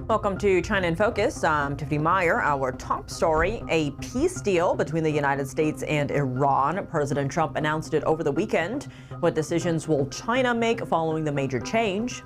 Welcome to China in Focus. I'm Tiffany Meyer. Our top story, a peace deal between the United States and Iran. President Trump announced it over the weekend. What decisions will China make following the major change?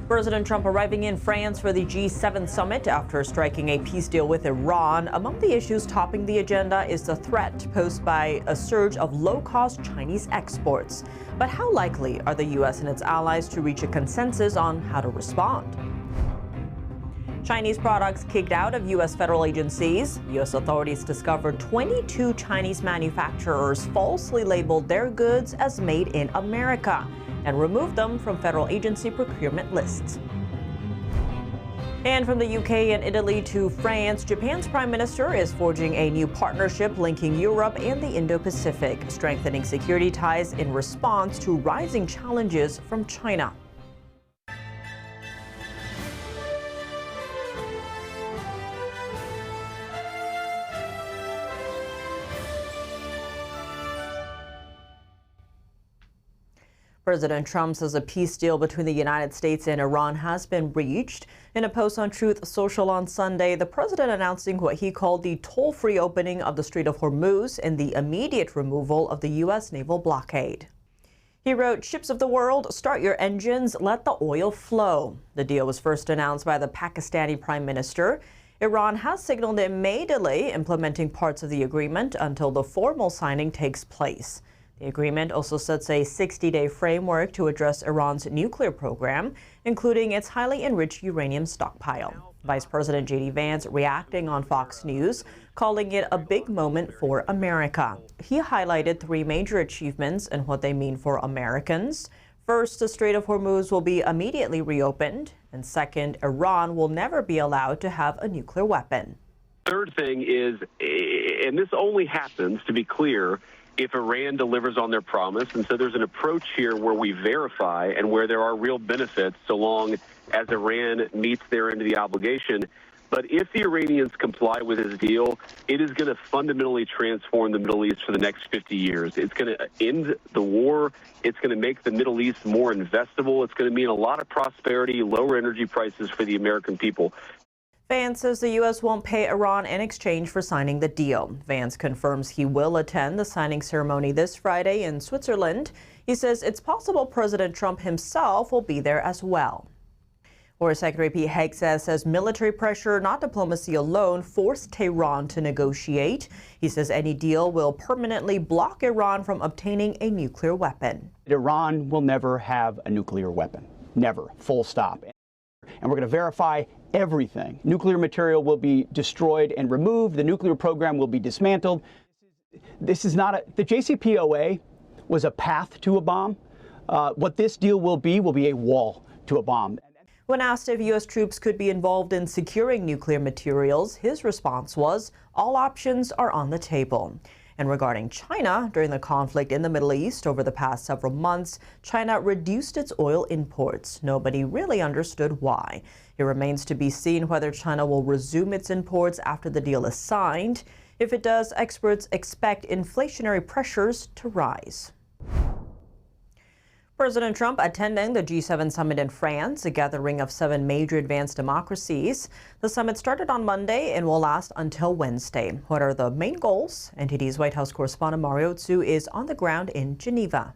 President Trump arriving in France for the G7 summit after striking a peace deal with Iran. Among the issues topping the agenda is the threat posed by a surge of low-cost Chinese exports. But how likely are the U.S. and its allies to reach a consensus on how to respond? Chinese products kicked out of U.S. federal agencies. U.S. authorities discovered 22 Chinese manufacturers falsely labeled their goods as made in America and removed them from federal agency procurement lists. And from the UK and Italy to France, Japan's prime minister is forging a new partnership linking Europe and the Indo-Pacific, strengthening security ties in response to rising challenges from China. President Trump says a peace deal between the United States and Iran has been reached. In a post on Truth Social on Sunday, the president announcing what he called the toll-free opening of the Strait of Hormuz and the immediate removal of the U.S. naval blockade. He wrote, "Ships of the world, start your engines, let the oil flow." The deal was first announced by the Pakistani prime minister. Iran has signaled it may delay implementing parts of the agreement until the formal signing takes place. The agreement also sets a 60-day framework to address Iran's nuclear program, including its highly enriched uranium stockpile. Vice President J.D. Vance reacting on Fox News, calling it a big moment for America. He highlighted three major achievements and what they mean for Americans. First, the Strait of Hormuz will be immediately reopened. And second, Iran will never be allowed to have a nuclear weapon. Third thing is, and this only happens, to be clear, if Iran delivers on their promise. And so there's an approach here where we verify and where there are real benefits so long as Iran meets their end of the obligation. But if the Iranians comply with this deal, it is going to fundamentally transform the Middle East for the next 50 years. It's going to end the war. It's going to make the Middle East more investable. It's going to mean a lot of prosperity, lower energy prices for the American people. Vance says the U.S. won't pay Iran in exchange for signing the deal. Vance confirms he will attend the signing ceremony this Friday in Switzerland. He says it's possible President Trump himself will be there as well. War Secretary Pete Hegseth says military pressure, not diplomacy alone, forced Tehran to negotiate. He says any deal will permanently block Iran from obtaining a nuclear weapon. Iran will never have a nuclear weapon. Never. Full stop. And we're going to verify everything. Nuclear material will be destroyed and removed. The nuclear program will be dismantled. This is not the JCPOA was a path to a bomb. What this deal will be a wall to a bomb. When asked if U.S. troops could be involved in securing nuclear materials, his response was, all options are on the table. And regarding China, during the conflict in the Middle East over the past several months, China reduced its oil imports. Nobody really understood why. It remains to be seen whether China will resume its imports after the deal is signed. If it does, experts expect inflationary pressures to rise. President Trump attending the G7 summit in France, a gathering of 7 major advanced democracies. The summit started on Monday and will last until Wednesday. What are the main goals? NTD's White House correspondent Mario Tsu is on the ground in Geneva.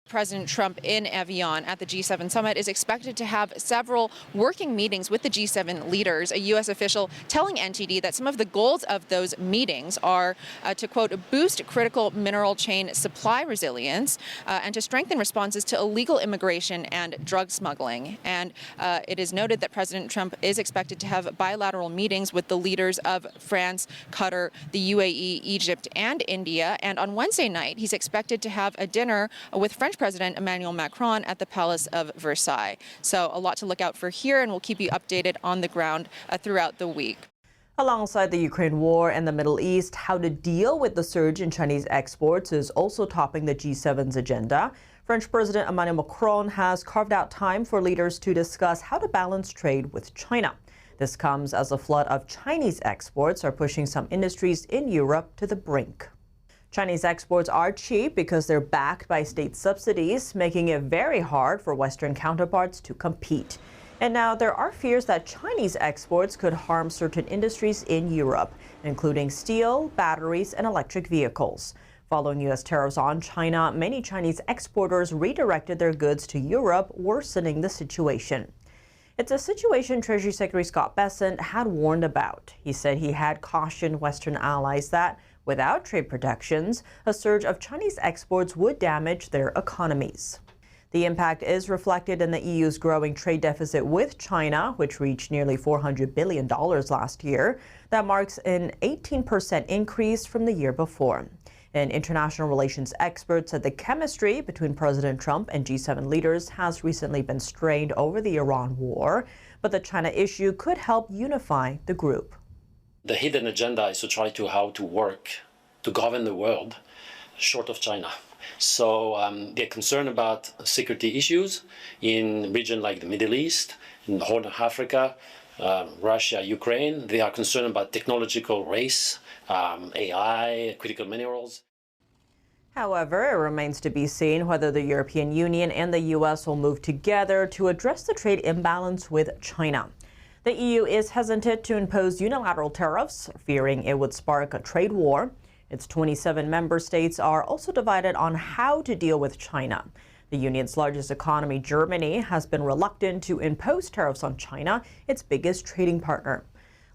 President Trump in Evian at the G7 summit is expected to have several working meetings with the G7 leaders. A U.S. official telling NTD that some of the goals of those meetings are to, quote, boost critical mineral chain supply resilience and to strengthen responses to illegal immigration and drug smuggling. And it is noted that President Trump is expected to have bilateral meetings with the leaders of France, Qatar, the UAE, Egypt, and India. And on Wednesday night, he's expected to have a dinner with French President Emmanuel Macron at the Palace of Versailles. So a lot to look out for here, and we'll keep you updated on the ground throughout the week. Alongside the Ukraine war and the Middle East, how to deal with the surge in Chinese exports is also topping the G7's agenda. French President Emmanuel Macron has carved out time for leaders to discuss how to balance trade with China. This comes as a flood of Chinese exports are pushing some industries in Europe to the brink. Chinese exports are cheap because they're backed by state subsidies, making it very hard for Western counterparts to compete. And now there are fears that Chinese exports could harm certain industries in Europe, including steel, batteries, and electric vehicles. Following U.S. tariffs on China, many Chinese exporters redirected their goods to Europe, worsening the situation. It's a situation Treasury Secretary Scott Bessent had warned about. He said he had cautioned Western allies that without trade protections, a surge of Chinese exports would damage their economies. The impact is reflected in the EU's growing trade deficit with China, which reached nearly $400 billion last year. That marks an 18% increase from the year before. An international relations expert said the chemistry between President Trump and G7 leaders has recently been strained over the Iran war, but the China issue could help unify the group. The hidden agenda is to try to how to work to govern the world short of China. So they're concerned about security issues in regions like the Middle East, in the Horn of Africa, Russia, Ukraine. They are concerned about technological race, AI, critical minerals. However, it remains to be seen whether the European Union and the U.S. will move together to address the trade imbalance with China. The EU is hesitant to impose unilateral tariffs, fearing it would spark a trade war. Its 27 member states are also divided on how to deal with China. The union's largest economy, Germany, has been reluctant to impose tariffs on China, its biggest trading partner.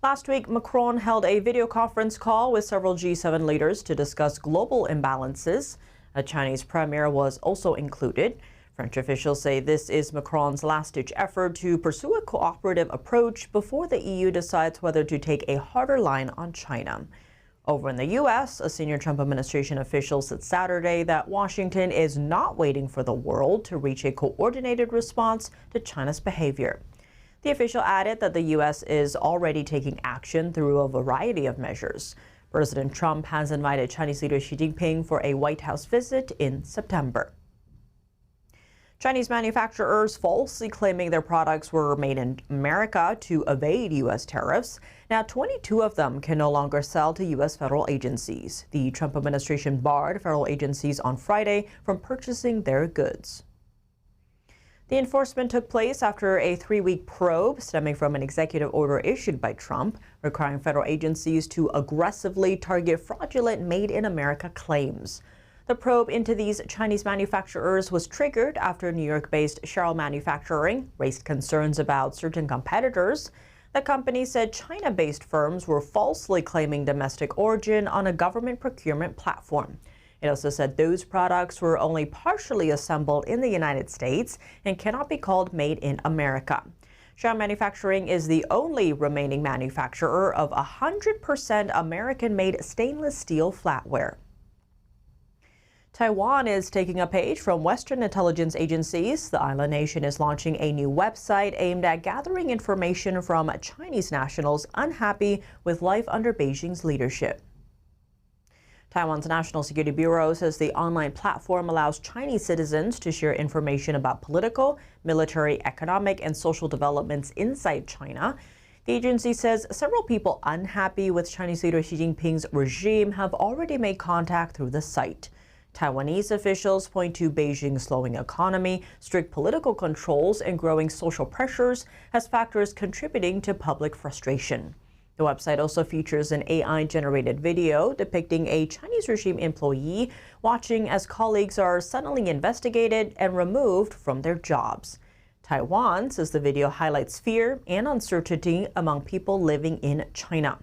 Last week, Macron held a video conference call with several G7 leaders to discuss global imbalances. A Chinese premier was also included. French officials say this is Macron's last-ditch effort to pursue a cooperative approach before the EU decides whether to take a harder line on China. Over in the U.S., a senior Trump administration official said Saturday that Washington is not waiting for the world to reach a coordinated response to China's behavior. The official added that the U.S. is already taking action through a variety of measures. President Trump has invited Chinese leader Xi Jinping for a White House visit in September. Chinese manufacturers falsely claiming their products were made in America to evade U.S. tariffs. Now, 22 of them can no longer sell to U.S. federal agencies. The Trump administration barred federal agencies on Friday from purchasing their goods. The enforcement took place after a 3-week probe stemming from an executive order issued by Trump, requiring federal agencies to aggressively target fraudulent Made in America claims. The probe into these Chinese manufacturers was triggered after New York-based Sherrill Manufacturing raised concerns about certain competitors. The company said China-based firms were falsely claiming domestic origin on a government procurement platform. It also said those products were only partially assembled in the United States and cannot be called Made in America. Sherrill Manufacturing is the only remaining manufacturer of 100% American-made stainless steel flatware. Taiwan is taking a page from Western intelligence agencies. The island nation is launching a new website aimed at gathering information from Chinese nationals unhappy with life under Beijing's leadership. Taiwan's National Security Bureau says the online platform allows Chinese citizens to share information about political, military, economic, and social developments inside China. The agency says several people unhappy with Chinese leader Xi Jinping's regime have already made contact through the site. Taiwanese officials point to Beijing's slowing economy, strict political controls, and growing social pressures as factors contributing to public frustration. The website also features an AI-generated video depicting a Chinese regime employee watching as colleagues are suddenly investigated and removed from their jobs. Taiwan says the video highlights fear and uncertainty among people living in China.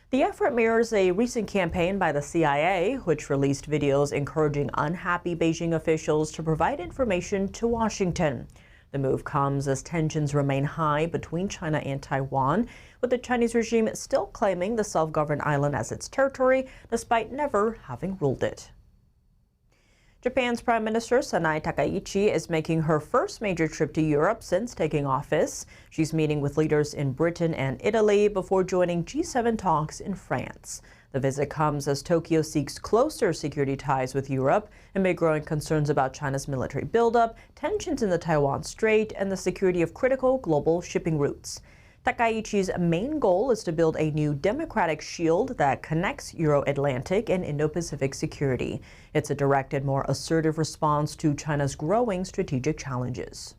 The effort mirrors a recent campaign by the CIA, which released videos encouraging unhappy Beijing officials to provide information to Washington. The move comes as tensions remain high between China and Taiwan, with the Chinese regime still claiming the self-governed island as its territory, despite never having ruled it. Japan's Prime Minister Sanae Takaichi is making her first major trip to Europe since taking office. She's meeting with leaders in Britain and Italy before joining G7 talks in France. The visit comes as Tokyo seeks closer security ties with Europe amid growing concerns about China's military buildup, tensions in the Taiwan Strait, and the security of critical global shipping routes. Takaichi's main goal is to build a new democratic shield that connects Euro-Atlantic and Indo-Pacific security. It's a directed, more assertive response to China's growing strategic challenges.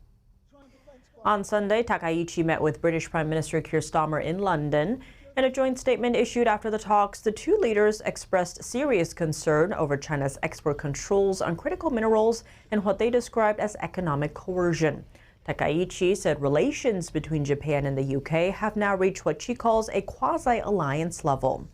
On Sunday, Takaichi met with British Prime Minister Keir Starmer in London. In a joint statement issued after the talks, the two leaders expressed serious concern over China's export controls on critical minerals and what they described as economic coercion. Takaichi said relations between Japan and the UK have now reached what she calls a quasi-alliance level.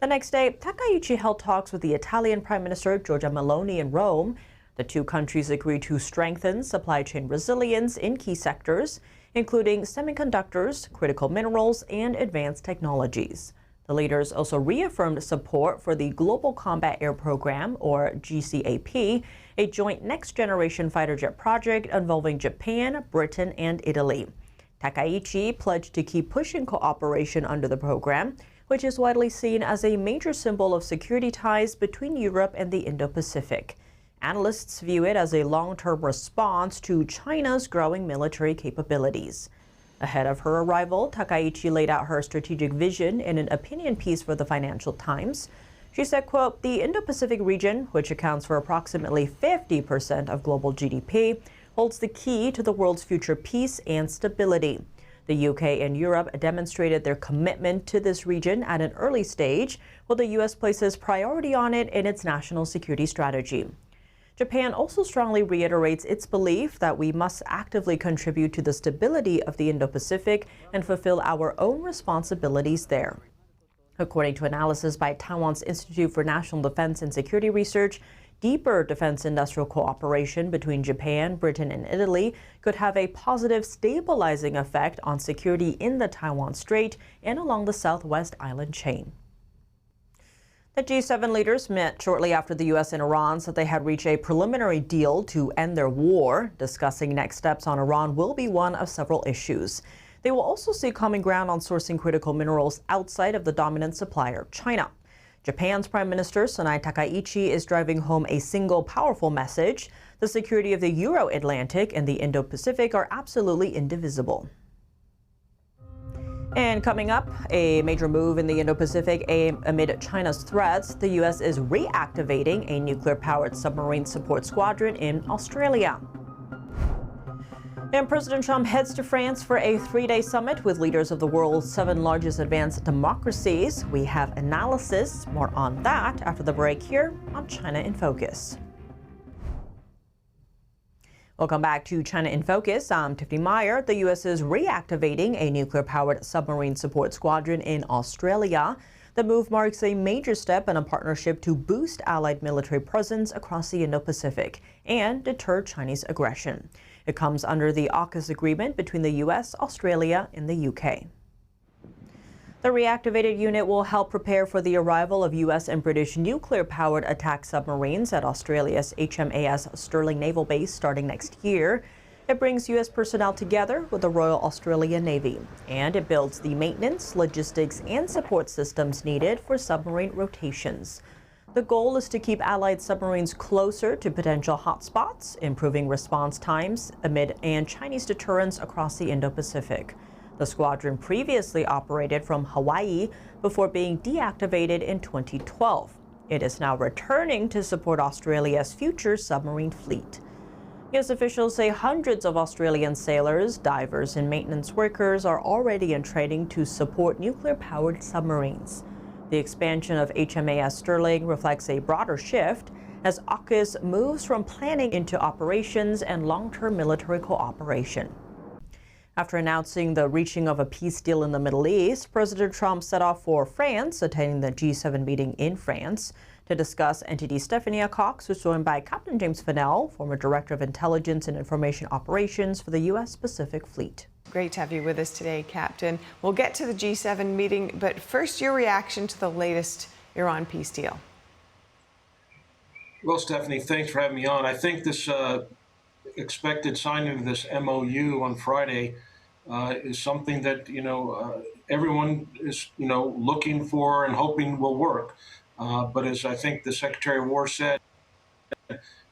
The next day, Takaichi held talks with the Italian Prime Minister Giorgia Meloni in Rome. The two countries agreed to strengthen supply chain resilience in key sectors, including semiconductors, critical minerals, and advanced technologies. The leaders also reaffirmed support for the Global Combat Air Program, or GCAP, a joint next-generation fighter jet project involving Japan, Britain, and Italy. Takaichi pledged to keep pushing cooperation under the program, which is widely seen as a major symbol of security ties between Europe and the Indo-Pacific. Analysts view it as a long-term response to China's growing military capabilities. Ahead of her arrival, Takaichi laid out her strategic vision in an opinion piece for the Financial Times. She said, quote, "The Indo-Pacific region, which accounts for approximately 50% of global GDP, holds the key to the world's future peace and stability. The UK and Europe demonstrated their commitment to this region at an early stage, while the US places priority on it in its national security strategy. Japan also strongly reiterates its belief that we must actively contribute to the stability of the Indo-Pacific and fulfill our own responsibilities there." According to analysis by Taiwan's Institute for National Defense and Security Research, deeper defense industrial cooperation between Japan, Britain, and Italy could have a positive stabilizing effect on security in the Taiwan Strait and along the Southwest Island chain. The G7 leaders met shortly after the U.S. and Iran said they had reached a preliminary deal to end their war. Discussing next steps on Iran will be one of several issues. They will also seek common ground on sourcing critical minerals outside of the dominant supplier, China. Japan's Prime Minister Sonai Takaichi is driving home a single powerful message: the security of the Euro-Atlantic and the Indo-Pacific are absolutely indivisible. And coming up, a major move in the Indo-Pacific amid China's threats. The U.S. is reactivating a nuclear-powered submarine support squadron in Australia. And President Trump heads to France for a three-day summit with leaders of the world's 7 largest advanced democracies. We have analysis. More on that after the break here on China in Focus. Welcome back to China in Focus. I'm Tiffany Meyer. The U.S. is reactivating a nuclear-powered submarine support squadron in Australia. The move marks a major step in a partnership to boost allied military presence across the Indo-Pacific and deter Chinese aggression. It comes under the AUKUS agreement between the U.S., Australia, and the U.K. The reactivated unit will help prepare for the arrival of U.S. and British nuclear-powered attack submarines at Australia's HMAS Stirling Naval Base starting next year. It brings U.S. personnel together with the Royal Australian Navy, and it builds the maintenance, logistics, and support systems needed for submarine rotations. The goal is to keep Allied submarines closer to potential hotspots, improving response times amid Chinese deterrence across the Indo-Pacific. The squadron previously operated from Hawaii before being deactivated in 2012. It is now returning to support Australia's future submarine fleet. U.S. officials say hundreds of Australian sailors, divers, and maintenance workers are already in training to support nuclear-powered submarines. The expansion of HMAS Stirling reflects a broader shift as AUKUS moves from planning into operations and long-term military cooperation. After announcing the reaching of a peace deal in the Middle East, President Trump set off for France, attending the G7 meeting in France. To discuss, NTD Stephanie Cox was joined by Captain James Fennell, former Director of Intelligence and Information Operations for the U.S. Pacific Fleet. Great to have you with us today, Captain. We'll get to the G7 meeting, but first, your reaction to the latest Iran peace deal. Well, Stephanie, thanks for having me on. I think this expected signing of this MOU on Friday is something that, everyone is, looking for and hoping will work. But as I think the Secretary of War said,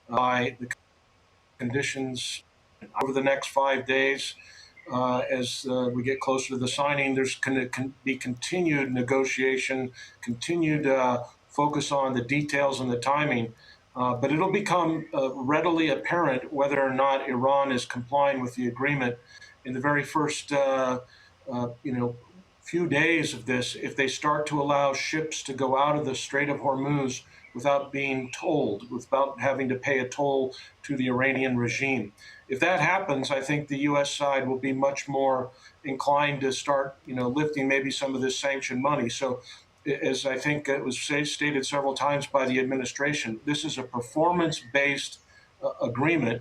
by the conditions over the next 5 days, as we get closer to the signing. There's going to be continued negotiation, continued focus on the details and the timing. But it'll become readily apparent whether or not Iran is complying with the agreement in the very first, few days of this. If they start to allow ships to go out of the Strait of Hormuz without being tolled, without having to pay a toll to the Iranian regime. If that happens, I think the U.S. side will be much more inclined to start, lifting maybe some of this sanctioned money. So, as I think it was stated several times by the administration, this is a performance-based agreement.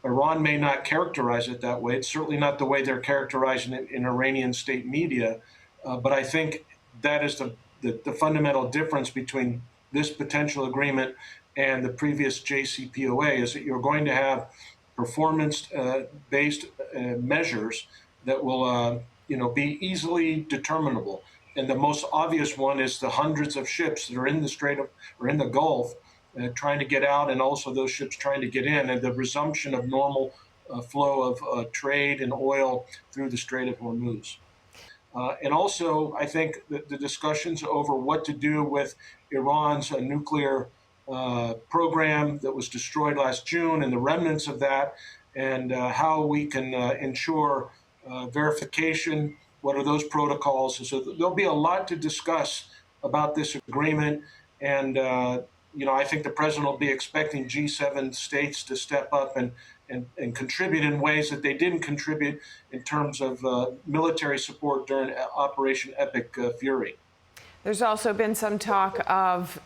Iran may not characterize it that way. It's certainly not the way they're characterizing it in Iranian state media. But I think that is the fundamental difference between this potential agreement and the previous JCPOA, is that you're going to have performance-based measures that will, be easily determinable. And the most obvious one is the hundreds of ships that are in the Strait of, or in the Gulf, trying to get out, and also those ships trying to get in, and the resumption of normal flow of trade and oil through the Strait of Hormuz. And also, I think that the discussions over what to do with Iran's nuclear program that was destroyed last June and the remnants of that, and how we can ensure verification. What are those protocols? So there'll be a lot to discuss about this agreement. And, I think the president will be expecting G7 states to step up and contribute in ways that they didn't contribute in terms of military support during Operation Epic Fury. There's also been some talk of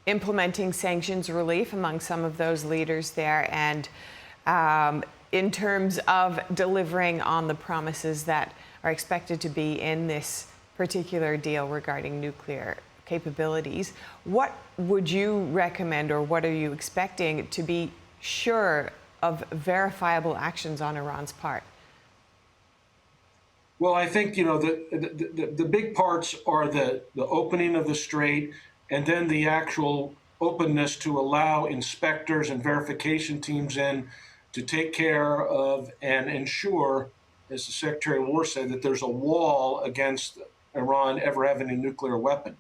implementing sanctions relief among some of those leaders there, and in terms of delivering on the promises that are expected to be in this particular deal regarding nuclear capabilities. What would you recommend, or what are you expecting to be sure of verifiable actions on Iran's part? Well, I think, the big parts are the opening of the strait, and then the actual openness to allow inspectors and verification teams in to take care of and ensure, as the Secretary of War said, that there's a wall against Iran ever having a nuclear weapon.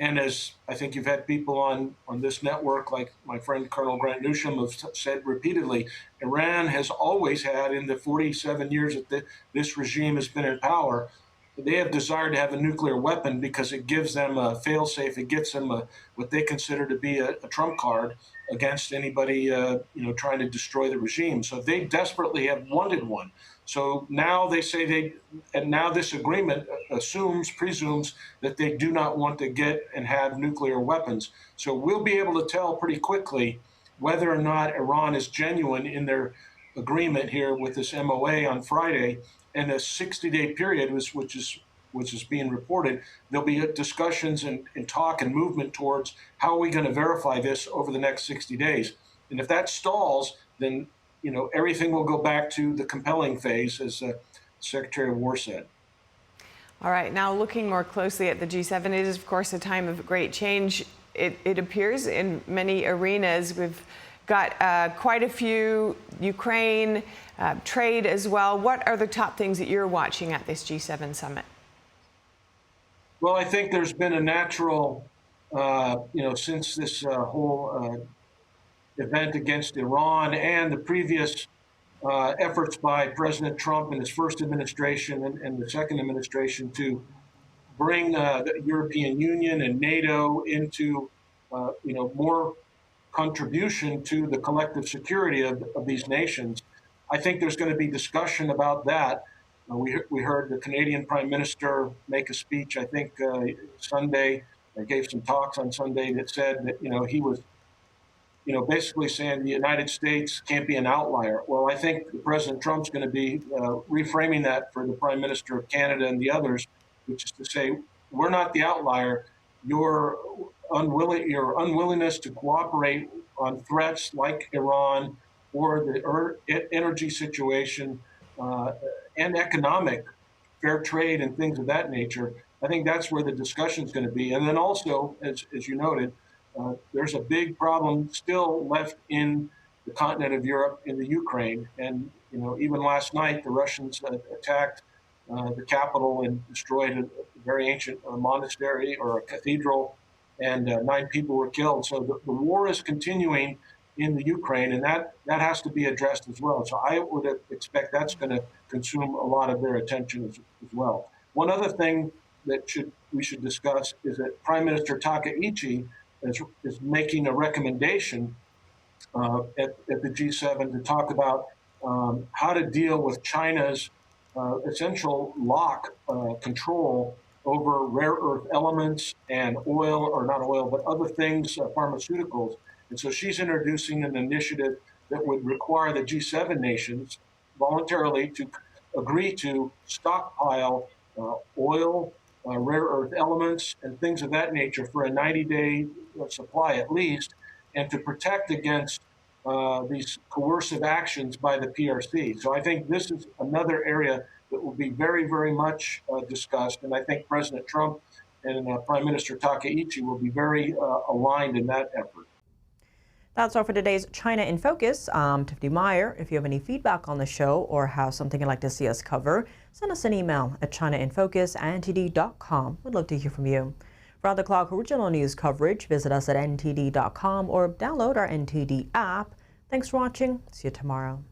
And as I think you've had people on this network, like my friend Colonel Grant Newsham, have said repeatedly, Iran has always had, in the 47 years that this regime has been in power, they have desired to have a nuclear weapon because it gives them a fail-safe. It gets them what they consider to be a trump card against anybody, trying to destroy the regime. So they desperately have wanted one. So now they say now this agreement presumes that they do not want to get and have nuclear weapons. So we'll be able to tell pretty quickly whether or not Iran is genuine in their agreement here with this MOA on Friday. And a 60-day period, which is being reported, there'll be discussions and talk and movement towards how are we going to verify this over the next 60 days. And if that stalls, then everything will go back to the compelling phase, as the Secretary of War said. All right, now looking more closely at the G7, it is, of course, a time of great change. It appears in many arenas. We've got quite a few, Ukraine, trade as well. What are the top things that you're watching at this G7 summit? Well, I think there's been a natural, since this whole event against Iran and the previous efforts by President Trump in his first administration and the second administration to bring the European Union and NATO into, more contribution to the collective security of these nations. I think there's going to be discussion about that. We heard the Canadian Prime Minister make a speech, I think, Sunday, or gave some talks on Sunday that said that, he was, basically saying the United States can't be an outlier. Well, I think President Trump's going to be reframing that for the Prime Minister of Canada and the others, which is to say, we're not the outlier. Your unwillingness to cooperate on threats like Iran or the energy situation and economic fair trade and things of that nature, I think that's where the discussion is going to be. And then also, as you noted, there's a big problem still left in the continent of Europe, in the Ukraine. And Even last night, the Russians attacked the capital and destroyed a very ancient monastery or a cathedral, and 9 people were killed. So the war is continuing in the Ukraine, and that has to be addressed as well. So I would expect that's going to consume a lot of their attention as well. One other thing that we should discuss is that Prime Minister Takaichi is making a recommendation at the G7 to talk about how to deal with China's essential control over rare earth elements and oil, or not oil, but other things, pharmaceuticals. And so she's introducing an initiative that would require the G7 nations voluntarily to agree to stockpile oil, rare earth elements, and things of that nature for a 90-day supply at least, and to protect against these coercive actions by the PRC. So I think this is another area that will be very, very much discussed. And I think President Trump and Prime Minister Takaichi will be very aligned in that effort. That's all for today's China in Focus. I'm Tiffany Meyer. If you have any feedback on the show or have something you'd like to see us cover, send us an email at chinainfocus@ntd.com. We'd love to hear from you. For on-the-clock original news coverage, visit us at ntd.com or download our NTD app. Thanks for watching. See you tomorrow.